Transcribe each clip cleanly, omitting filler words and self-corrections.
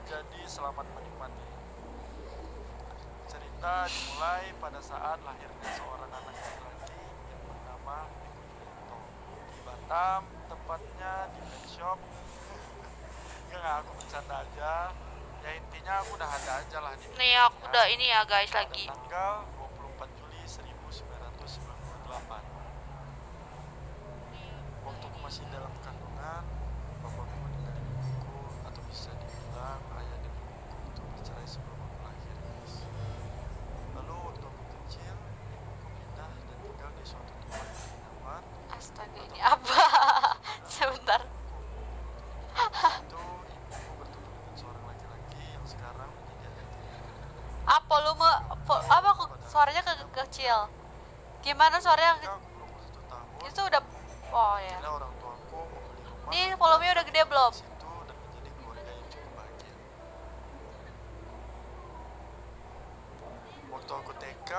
jadi selamat menikmati. Cerita dimulai pada saat lahirnya seorang anak laki-laki yang bernama Eko. Di Batam, tepatnya di pet shop. Enggak, aku bercanda aja. Ya intinya aku udah ada aja lah di Nih aku udah ini ya guys lagi. tanggal 24 Juli 1998. Waktu aku masih dalam kandungan, bapakku meninggal ibuku, atau bisa dibilang ayah dan ibuku itu bercerai sebelum aku lahir, guys. Lalu waktu aku kecil, ibuku pindah dan tinggal di suatu tempat yang nyaman. Astaga ini apa? Sebentar. Itu ibuku bertemu dengan seorang laki-laki yang sekarang menjadi ayah. Apa apa suaranya kecil? Gimana suaranya? Ketika aku berumur 1 tahun, Itu udah oh ya. akhirnya orang tuaku membeli rumah. Nih volumenya udah gede belum? di situ dan menjadi keluarga yang cukup bahagia. Waktu aku TK,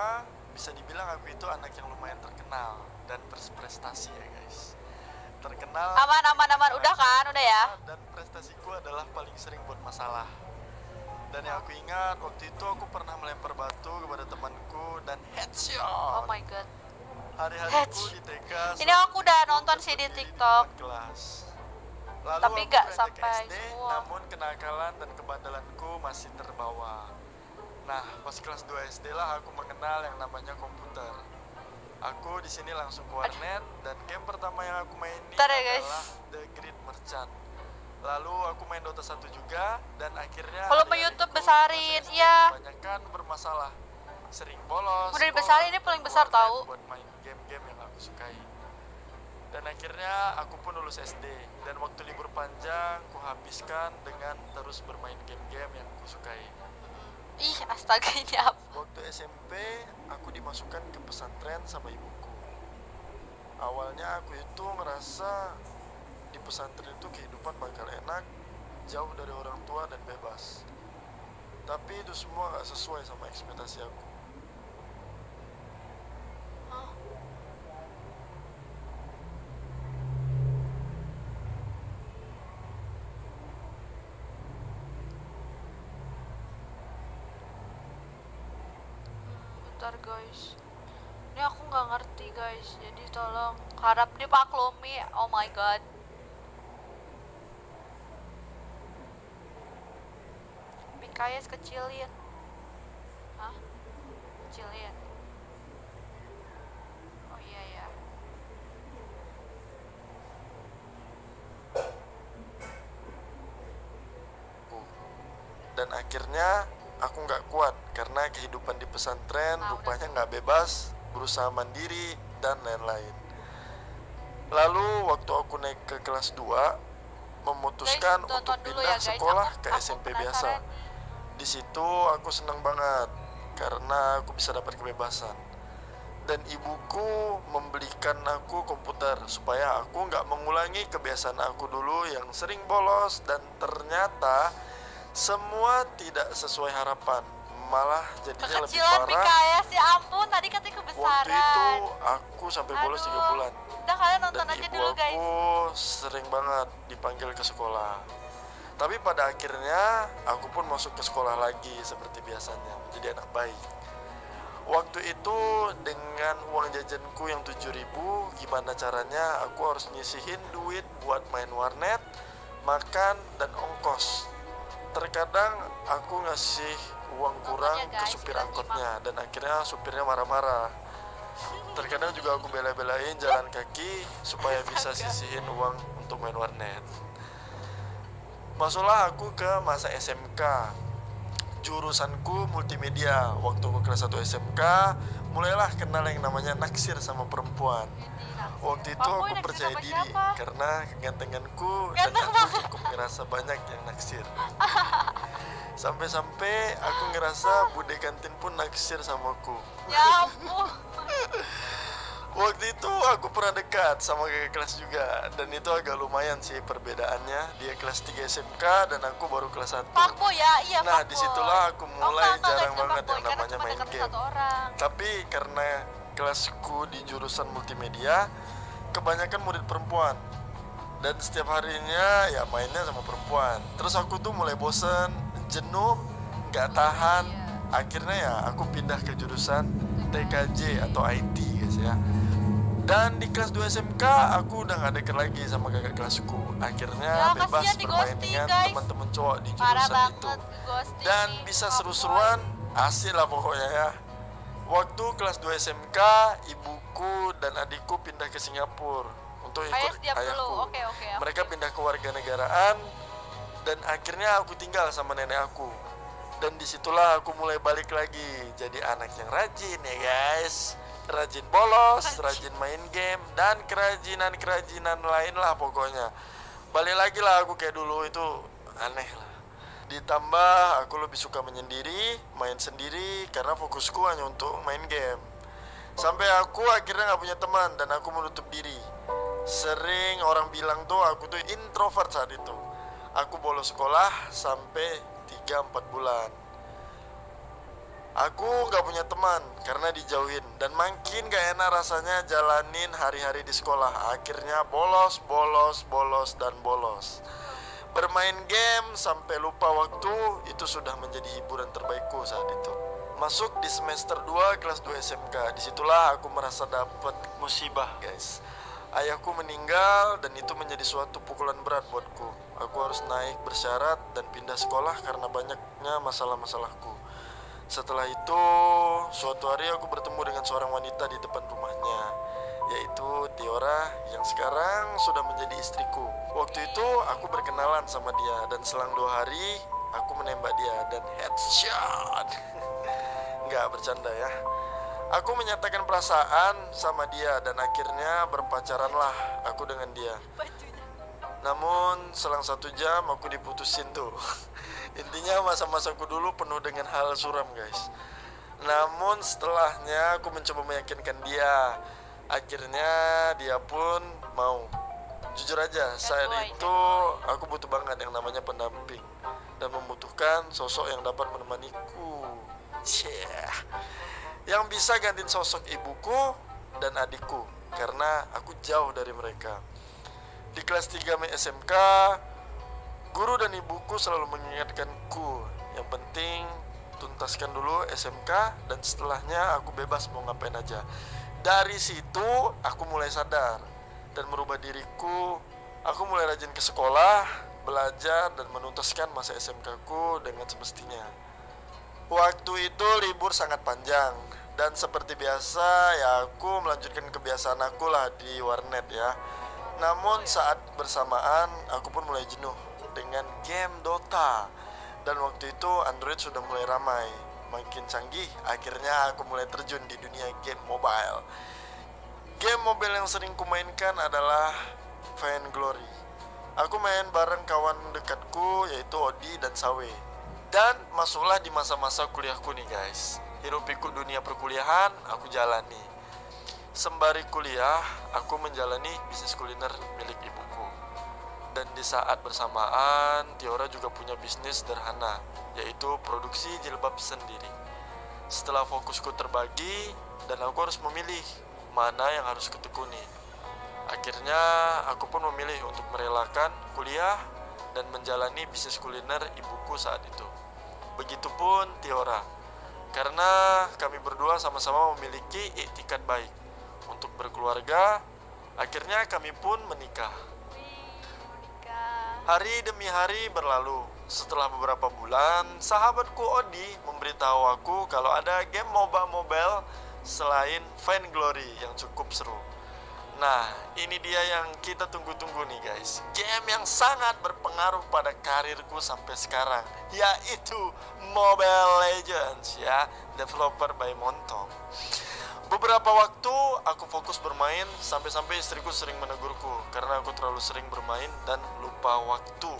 bisa dibilang aku itu anak yang lumayan terkenal dan berprestasi ya guys. Terkenal. Aman. Udah kan? Udah ya? Dan prestasiku adalah paling sering buat masalah. Dan yang aku ingat waktu itu aku pernah melempar batu kepada temanku dan headshot. Oh my god. Hari-hariku di TK. Ini aku udah nonton sih di TikTok. Kelas. Lalu Tapi aku gak beranjak sampai SD, semua. namun kenakalan dan kebandelanku masih terbawa. Nah, pas kelas 2 SD lah aku mengenal yang namanya komputer. Aku di sini langsung ke warnet dan game pertama yang aku mainin Bentar ya, guys. adalah The Great Merchant. Lalu aku main Dota 1 juga dan akhirnya Kalau mau adik-adikku YouTube pas besarin, SD iya. kebanyakan bermasalah. Sering bolos. Udah dibesarin, ini paling besar warnet tahu. buat main game-game yang aku sukai. Dan akhirnya aku pun lulus SD dan waktu libur panjang ku habiskan dengan terus bermain game-game yang ku sukai. Ih, astaga ini apa? Waktu SMP aku dimasukkan ke pesantren sama ibuku. Awalnya aku itu ngerasa di pesantren itu kehidupan bakal enak, jauh dari orang tua dan bebas. Tapi itu semua gak sesuai sama ekspektasi aku. Hah? Bentar guys. Ini aku nggak ngerti guys. Jadi tolong harap dimaklumi. Oh my god. Mikanya kecilin. Hah? Kecilin. Oh iya ya. Dan akhirnya aku nggak kuat karena kehidupan di pesantren Nah, rupanya nggak bebas, berusaha mandiri dan lain-lain. Lalu waktu aku naik ke kelas 2 memutuskan Guys, tonton untuk dulu pindah ya, guys. sekolah Aku- ke aku SMP penasaran biasa. nih. Di situ aku senang banget karena aku bisa dapat kebebasan. Dan ibuku membelikan aku komputer supaya aku nggak mengulangi kebiasaan aku dulu yang sering bolos dan ternyata semua tidak sesuai harapan, malah jadinya lebih Kekecilan parah. Mikaya sih ampun. Tadi katanya kebesaran. Waktu itu aku sampai bolos 3 Aduh. bulan. Udah kalian nonton Dan aja ibu dulu guys. aku sering banget dipanggil ke sekolah. Tapi pada akhirnya aku pun masuk ke sekolah lagi seperti biasanya, menjadi anak baik. Waktu itu dengan uang jajanku yang 7.000, gimana caranya aku harus nyisihin duit buat main warnet, makan, dan ongkos. Terkadang aku ngasih uang kurang ya, ke guys, supir kita angkotnya dan akhirnya supirnya marah-marah. Terkadang juga aku bela-belain jalan kaki supaya bisa sisihin uang untuk main warnet. Masuklah aku ke masa SMK. Jurusanku multimedia. Waktu aku kelas 1 SMK, mulailah kenal yang namanya naksir sama perempuan. Waktu itu Kamu aku naksir percaya sama diri siapa? karena kegantenganku dan Ganteng aku banget. cukup ngerasa banyak yang naksir. Sampai-sampai aku ngerasa bude kantin pun naksir sama aku. Ya ampun. Waktu itu aku pernah dekat sama kakak kelas juga. Dan itu agak lumayan sih perbedaannya. Dia kelas 3 SMK dan aku baru kelas 1. Fuckboy ya, iya Nah fuckboy. disitulah aku mulai jarang banget yang namanya main game. game. Satu orang. Tapi karena kelasku di jurusan multimedia, kebanyakan murid perempuan. Dan setiap harinya ya mainnya sama perempuan. Terus aku tuh mulai bosen, jenuh, nggak tahan. Iya. Akhirnya ya aku pindah ke jurusan TKJ atau IT guys ya. Dan di kelas 2 SMK aku udah gak deket lagi sama kakak kelasku. Akhirnya Ya, bebas kasihan di bermain ghosting, dengan guys. teman-teman cowok di Parah jurusan banget itu. ghosting Dan nih. bisa Oh, seru-seruan, asik lah pokoknya ya. Waktu kelas 2 SMK, ibuku dan adikku pindah ke Singapura untuk Ayah ikut siap dulu. ayahku. Oke. Mereka pindah ke warganegaraan dan akhirnya aku tinggal sama nenek aku. Dan disitulah aku mulai balik lagi jadi anak yang rajin ya guys. Rajin bolos, rajin main game, dan kerajinan lain lah pokoknya. Balik lagi lah aku kayak dulu, itu aneh lah. Ditambah aku lebih suka menyendiri, main sendiri karena fokusku hanya untuk main game. Sampai aku akhirnya gak punya teman dan aku menutup diri. Sering orang bilang tuh aku tuh introvert saat itu. Aku bolos sekolah sampai 3-4 bulan. Aku gak punya teman karena dijauhin. Dan makin gak enak rasanya jalanin hari-hari di sekolah. Akhirnya bolos. Bermain game sampai lupa waktu, itu sudah menjadi hiburan terbaikku saat itu. Masuk di semester 2 kelas 2 SMK. Disitulah aku merasa dapat musibah guys. Ayahku meninggal dan itu menjadi suatu pukulan berat buatku. Aku harus naik bersyarat dan pindah sekolah karena banyaknya masalah-masalahku. Setelah itu, suatu hari aku bertemu dengan seorang wanita di depan rumahnya, yaitu Tiora yang sekarang sudah menjadi istriku. Waktu itu aku berkenalan sama dia dan selang 2 hari aku menembak dia dan headshot. Nggak bercanda ya. Aku menyatakan perasaan sama dia dan akhirnya berpacaranlah aku dengan dia. Namun selang 1 jam aku diputusin tuh. Intinya masa-masaku dulu penuh dengan hal suram guys. Namun setelahnya aku mencoba meyakinkan dia. Akhirnya dia pun mau. Jujur aja saat itu aku butuh banget yang namanya pendamping dan membutuhkan sosok yang dapat menemaniku. Yang bisa gantiin sosok ibuku dan adikku karena aku jauh dari mereka. Di kelas 3 SMK, guru dan ibuku selalu mengingatkanku, yang penting tuntaskan dulu SMK dan setelahnya aku bebas mau ngapain aja. Dari situ aku mulai sadar dan merubah diriku. Aku mulai rajin ke sekolah, belajar dan menuntaskan masa SMK-ku dengan semestinya. Waktu itu libur sangat panjang dan seperti biasa ya aku melanjutkan kebiasaan aku lah di warnet ya. Namun saat bersamaan aku pun mulai jenuh dengan game Dota. Dan waktu itu Android sudah mulai ramai, makin canggih. Akhirnya aku mulai terjun di dunia game mobile. Game mobile yang sering kumainkan adalah Vainglory. Aku main bareng kawan dekatku yaitu Odi dan Sawe. Dan masuklah di masa-masa kuliahku nih guys. Hiruk pikuk dunia perkuliahan aku jalani. Sembari kuliah, aku menjalani bisnis kuliner milik ibuku. Dan di saat bersamaan, Tiora juga punya bisnis sederhana, yaitu produksi jilbab sendiri. Setelah fokusku terbagi, dan aku harus memilih mana yang harus kutekuni. Akhirnya, aku pun memilih untuk merelakan kuliah dan menjalani bisnis kuliner ibuku saat itu. Begitupun Tiora, karena kami berdua sama-sama memiliki iktikat baik untuk berkeluarga. Akhirnya kami pun menikah. Hari demi hari berlalu. Setelah beberapa bulan, sahabatku Odi memberitahu aku kalau ada game MOBA mobile selain Vainglory yang cukup seru. Nah, ini dia yang kita tunggu-tunggu nih guys. Game yang sangat berpengaruh pada karirku sampai sekarang, yaitu Mobile Legends ya, developer by Montong. Beberapa waktu aku fokus bermain sampai-sampai istriku sering menegurku karena aku terlalu sering bermain dan lupa waktu.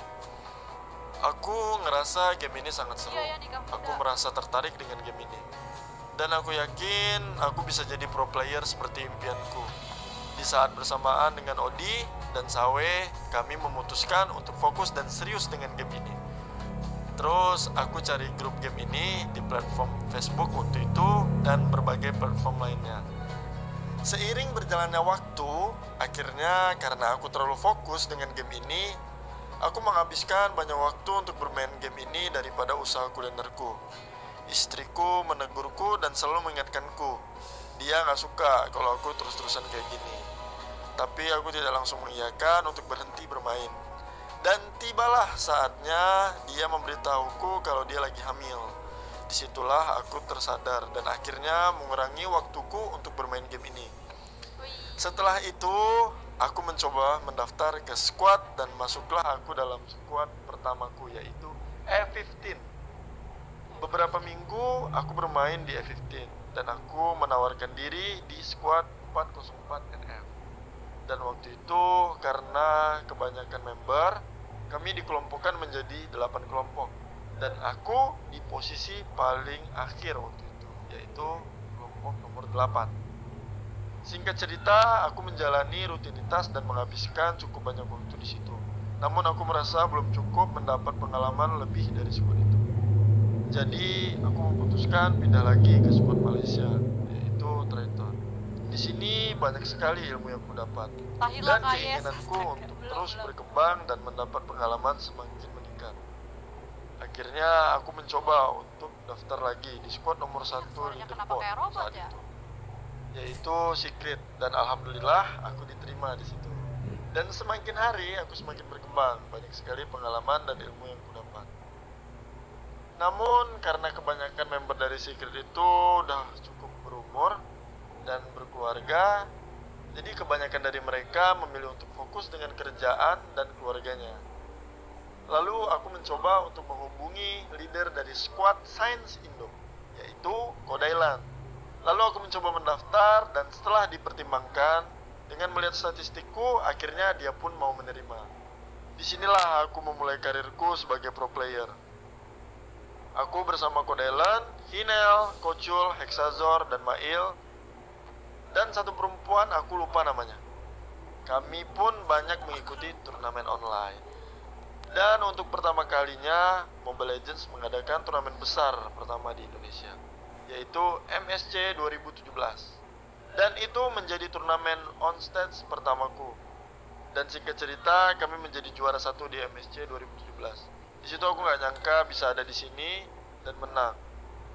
Aku ngerasa game ini sangat seru. Aku merasa tertarik dengan game ini. Dan aku yakin aku bisa jadi pro player seperti impianku. Di saat bersamaan dengan Odi dan Sawe, kami memutuskan untuk fokus dan serius dengan game ini. Terus aku cari grup game ini di platform Facebook waktu itu dan berbagai platform lainnya. Seiring berjalannya waktu, akhirnya karena aku terlalu fokus dengan game ini, Aku menghabiskan banyak waktu untuk bermain game ini daripada usaha kulinerku. Istriku menegurku dan selalu mengingatkanku. Dia gak suka kalau aku terus-terusan kayak gini. Tapi aku tidak langsung mengiyakan untuk berhenti bermain. Dan tibalah saatnya dia memberitahuku kalau dia lagi hamil. Disitulah aku tersadar dan akhirnya mengurangi waktuku untuk bermain game ini. Setelah itu, aku mencoba mendaftar ke squad dan masuklah aku dalam squad pertamaku, yaitu F15. Beberapa minggu aku bermain di F15 dan aku menawarkan diri di squad 404 NF. Dan waktu itu karena kebanyakan member, kami dikelompokkan menjadi 8 kelompok. Dan aku di posisi paling akhir waktu itu, yaitu kelompok nomor 8. Singkat cerita, aku menjalani rutinitas dan menghabiskan cukup banyak waktu di situ. Namun aku merasa belum cukup mendapat pengalaman lebih dari squad itu. Jadi aku memutuskan pindah lagi ke squad Malaysia, yaitu Triton. Di sini banyak sekali ilmu yang aku dapat dan keinginanku untuk terus berkembang dan mendapat pengalaman semakin meningkat. Akhirnya aku mencoba untuk daftar lagi di squad nomor 1 leaderboard saat itu, yaitu Secret, dan alhamdulillah aku diterima di situ. Dan semakin hari aku semakin berkembang, banyak sekali pengalaman dan ilmu yang aku dapat. Namun karena kebanyakan member dari Secret itu udah cukup berumur dan berkeluarga, jadi kebanyakan dari mereka memilih untuk fokus dengan kerjaan dan keluarganya. Lalu aku mencoba untuk menghubungi leader dari squad Sains Indo, yaitu Kodailan. Lalu aku mencoba mendaftar dan setelah dipertimbangkan dengan melihat statistikku, akhirnya dia pun mau menerima. Disinilah aku memulai karirku sebagai pro player. Aku bersama Kodailan, Hinel, Kocul, Hexazor, dan Mail, dan satu perempuan aku lupa namanya. Kami pun banyak mengikuti turnamen online. Dan untuk pertama kalinya, Mobile Legends mengadakan turnamen besar pertama di Indonesia, yaitu MSC 2017. Dan itu menjadi turnamen on stage pertamaku. Dan singkat cerita, kami menjadi juara 1 di MSC 2017. Di situ aku gak nyangka bisa ada di sini dan menang.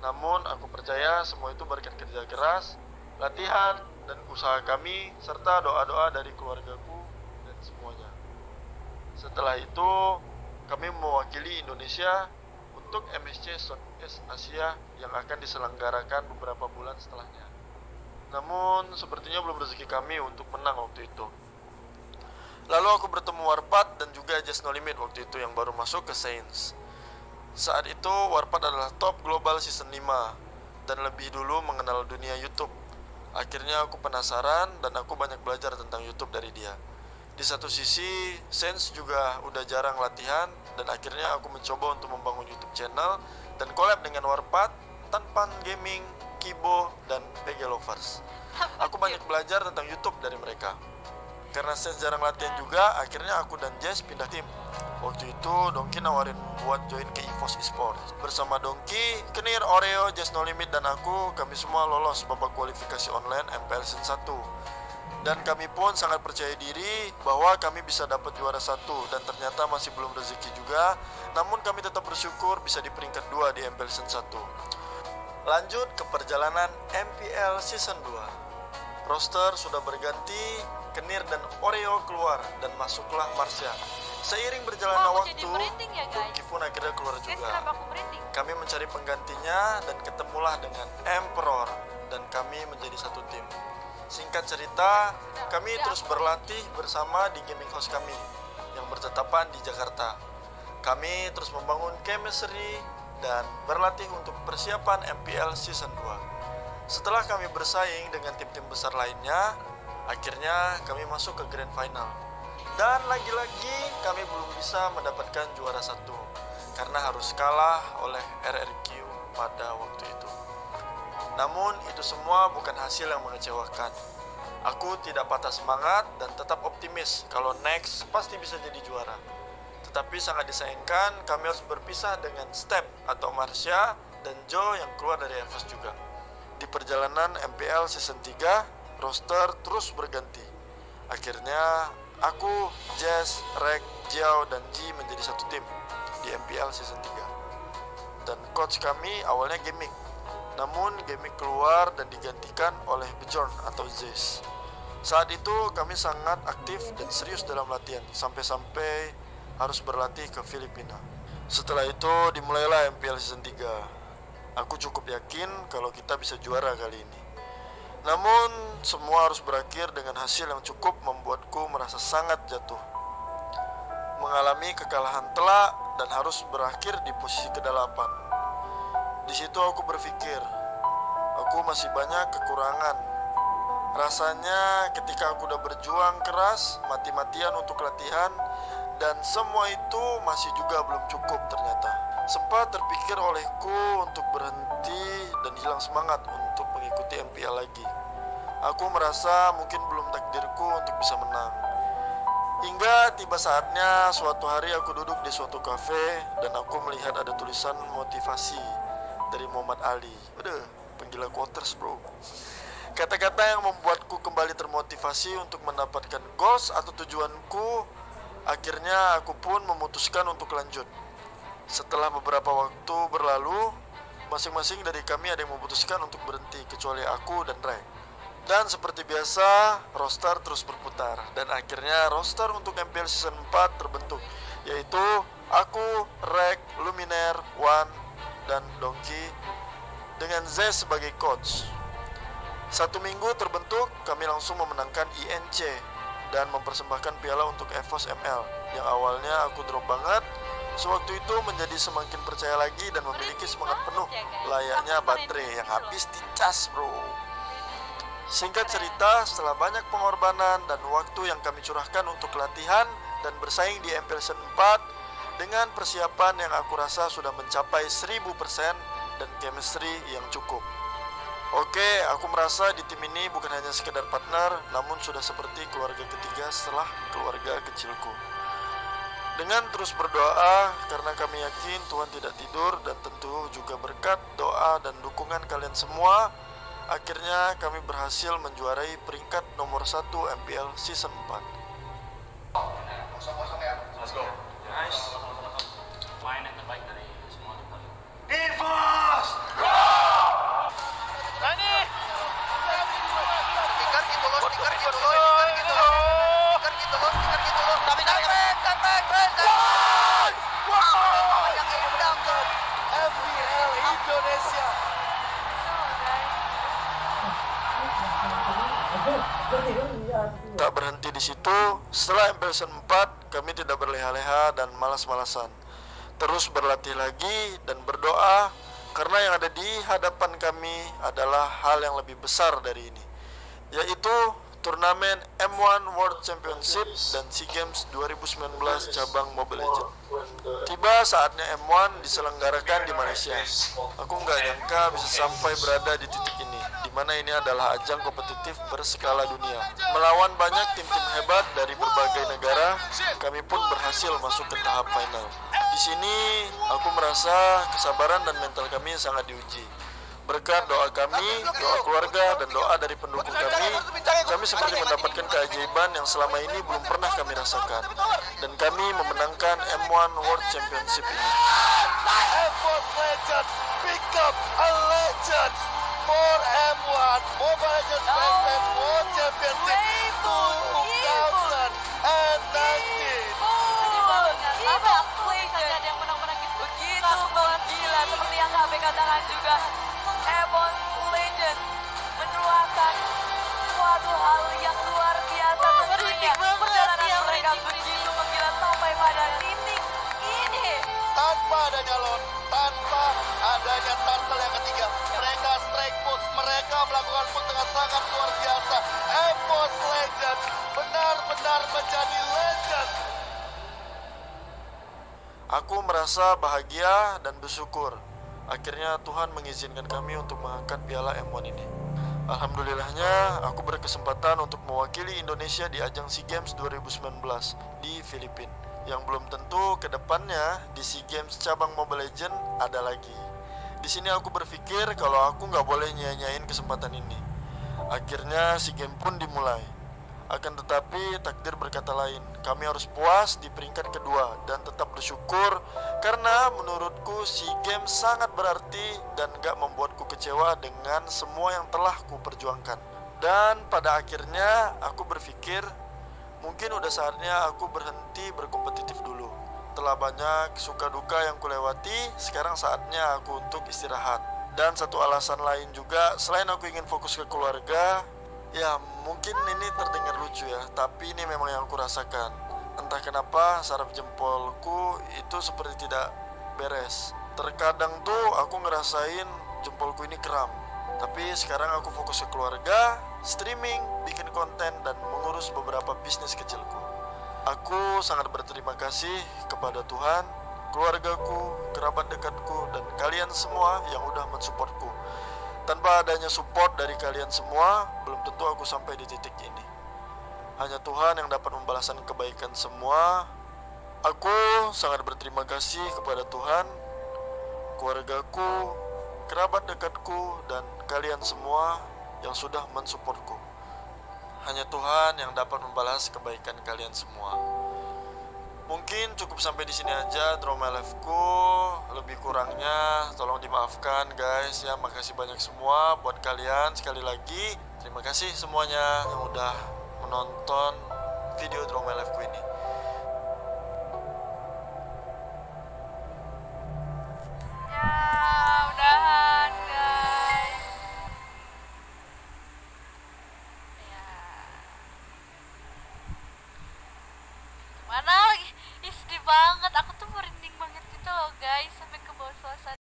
Namun aku percaya semua itu berkat kerja keras, latihan, dan usaha kami, serta doa-doa dari keluargaku dan semuanya. Setelah itu, kami mewakili Indonesia untuk MSC Southeast Asia yang akan diselenggarakan beberapa bulan setelahnya. Namun, sepertinya belum rezeki kami untuk menang waktu itu. Lalu aku bertemu Warpath dan juga Just No Limit waktu itu yang baru masuk ke Saints. Saat itu, Warpath adalah top global season 5 dan lebih dulu mengenal dunia YouTube. Akhirnya aku penasaran dan aku banyak belajar tentang YouTube dari dia. Di satu sisi, Saints juga udah jarang latihan dan akhirnya aku mencoba untuk membangun YouTube channel dan collab dengan Warpath, Tanpan Gaming, Kibo, dan PG Lovers. Aku banyak belajar tentang YouTube dari mereka. Karena Saints jarang latihan juga, akhirnya aku dan Jess pindah tim. Waktu itu Dongki nawarin buat join ke EVOS Esports. Bersama Dongki, Kenir, Oreo, Just No Limit, dan aku, kami semua lolos babak kualifikasi online MPL Season 1. Dan kami pun sangat percaya diri bahwa kami bisa dapat juara 1, dan ternyata masih belum rezeki juga. Namun kami tetap bersyukur bisa di peringkat 2 di MPL Season 1. Lanjut ke perjalanan MPL Season 2. Roster sudah berganti, Kenir dan Oreo keluar dan masuklah Marsha. Seiring berjalannya waktu, Dongki pun akhirnya keluar juga. Kami mencari penggantinya dan ketemulah dengan Emperor dan kami menjadi satu tim. Singkat cerita, kami terus berlatih bersama di gaming house kami yang bertetapan di Jakarta. Kami terus membangun chemistry dan berlatih untuk persiapan MPL Season 2. Setelah kami bersaing dengan tim-tim besar lainnya, akhirnya kami masuk ke Grand Final. Dan lagi-lagi kami belum bisa mendapatkan juara 1 karena harus kalah oleh RRQ pada waktu itu. Namun itu semua bukan hasil yang mengecewakan. Aku tidak patah semangat dan tetap optimis kalau next pasti bisa jadi juara. Tetapi sangat disayangkan kami harus berpisah dengan Step atau Marsha dan Joe yang keluar dari EVOS juga. Di perjalanan MPL Season 3, roster terus berganti. Akhirnya aku, Jess, Rek, Jiao, dan Ji menjadi satu tim di MPL season 3. Dan coach kami awalnya Gaming, namun Gaming keluar dan digantikan oleh Bjorn atau Zeus. Saat itu kami sangat aktif dan serius dalam latihan, sampai-sampai harus berlatih ke Filipina. Setelah itu dimulailah MPL season 3. Aku cukup yakin kalau kita bisa juara kali ini. Namun semua harus berakhir dengan hasil yang cukup membuatku merasa sangat jatuh. Mengalami kekalahan telak dan harus berakhir di posisi ke-8. Di situ aku berpikir, aku masih banyak kekurangan. Rasanya ketika aku udah berjuang keras, mati-matian untuk latihan, dan semua itu masih juga belum cukup ternyata. Sempat terpikir olehku untuk berhenti dan hilang semangat untuk mengikuti MPL lagi. Aku merasa mungkin belum takdirku untuk bisa menang. Hingga tiba saatnya suatu hari aku duduk di suatu kafe dan aku melihat ada tulisan motivasi dari Muhammad Ali. Udah, penggila quotes bro. Kata-kata yang membuatku kembali termotivasi untuk mendapatkan goals atau tujuanku. Akhirnya aku pun memutuskan untuk lanjut. Setelah beberapa waktu berlalu, masing-masing dari kami ada yang memutuskan untuk berhenti, kecuali aku dan Rek. Dan seperti biasa, roster terus berputar. Dan akhirnya roster untuk MPL season 4 terbentuk, yaitu aku, Rek, Luminer, Wan, dan Donkey dengan Z sebagai coach. 1 minggu terbentuk, kami langsung memenangkan INC dan mempersembahkan piala untuk EVOS ML yang awalnya aku drop banget. Sewaktu itu menjadi semakin percaya lagi dan memiliki semangat penuh layaknya baterai yang habis dicas bro. Singkat cerita, setelah banyak pengorbanan dan waktu yang kami curahkan untuk latihan dan bersaing di MPL Season 4 dengan persiapan yang aku rasa sudah mencapai 1000% dan chemistry yang cukup. Oke, aku merasa di tim ini bukan hanya sekedar partner, namun sudah seperti keluarga ketiga setelah keluarga kecilku. Dengan terus berdoa, karena kami yakin Tuhan tidak tidur dan tentu juga berkat doa dan dukungan kalian semua, akhirnya kami berhasil menjuarai peringkat nomor 1 MPL Season 4. Kosong-kosong ya. Let's go. Nice. Main yang terbaik dari semua tim kali. Infos. Rani. Tikar gitu loh, tikar gitu loh, tikar gitu loh. Tikar gitu loh, tikar gitu loh. Tapi yang endang tuh. FPL Indonesia. Tak berhenti di situ, setelah MPL Season 4, kami tidak berleha-leha dan malas-malasan. Terus berlatih lagi dan berdoa, karena yang ada di hadapan kami adalah hal yang lebih besar dari ini, yaitu turnamen M1 World Championship dan SEA Games 2019 cabang Mobile Legends. Tiba saatnya M1 diselenggarakan di Malaysia. Aku nggak nyangka bisa sampai berada di titik ini, di mana ini adalah ajang kompetitif berskala dunia. Melawan banyak tim-tim hebat dari berbagai negara, kami pun berhasil masuk ke tahap final. Di sini aku merasa kesabaran dan mental kami sangat diuji. Berkat doa kami, doa keluarga, dan doa dari pendukung kami seperti mendapatkan keajaiban yang selama ini belum pernah kami rasakan. Dan kami memenangkan M1 World Championship ini. EVOS Legends become a legend for M1 Mobile Legends Fans World Championship 2019. Apa ya? Legend yang menang-menang gitu. Begitu gila, seperti yang KB katakan juga. EVOS Legend menyuarakan suatu hal yang luar biasa tentunya. Perjalanan mereka begitu menggila sampai pada titik ini. Tanpa adanya lon, tanpa adanya turtle yang ketiga, mereka strike pose, mereka melakukan pose dengan sangat luar biasa. EVOS Legends benar-benar menjadi legend. Aku merasa bahagia dan bersyukur. Akhirnya Tuhan mengizinkan kami untuk mengangkat piala M1 ini. Alhamdulillahnya, aku berkesempatan untuk mewakili Indonesia di ajang SEA Games 2019 di Filipina. Yang belum tentu ke depannya di SEA Games cabang Mobile Legends ada lagi. Di sini aku berpikir kalau aku nggak boleh nyanyain kesempatan ini. Akhirnya SEA Games pun dimulai. Akan tetapi takdir berkata lain. Kami harus puas di peringkat kedua dan tetap bersyukur karena menurutku SEA Games sangat berarti dan gak membuatku kecewa dengan semua yang telah ku perjuangkan. Dan pada akhirnya aku berpikir mungkin udah saatnya aku berhenti berkompetitif dulu. Telah banyak suka duka yang kulewati, sekarang saatnya aku untuk istirahat. Dan satu alasan lain juga, selain aku ingin fokus ke keluarga, ya mungkin ini terdengar lucu ya, tapi ini memang yang aku rasakan. Entah kenapa saraf jempolku itu seperti tidak beres. Terkadang tuh aku ngerasain jempolku ini kram. Tapi sekarang aku fokus ke keluarga, streaming, bikin konten, dan mengurus beberapa bisnis kecilku. Aku sangat berterima kasih kepada Tuhan, keluargaku, kerabat dekatku, dan kalian semua yang udah mensupportku. Tanpa adanya support dari kalian semua, belum tentu aku sampai di titik ini. Hanya Tuhan yang dapat membalaskan kebaikan semua. Aku sangat berterima kasih kepada Tuhan, keluargaku, kerabat dekatku, dan kalian semua yang sudah mensupportku. Hanya Tuhan yang dapat membalas kebaikan kalian semua. Mungkin cukup sampai di sini aja Draw My Life-ku. Lebih kurangnya tolong dimaafkan guys ya. Makasih banyak semua buat kalian. Sekali lagi terima kasih semuanya yang udah menonton video Draw My Life-ku ini.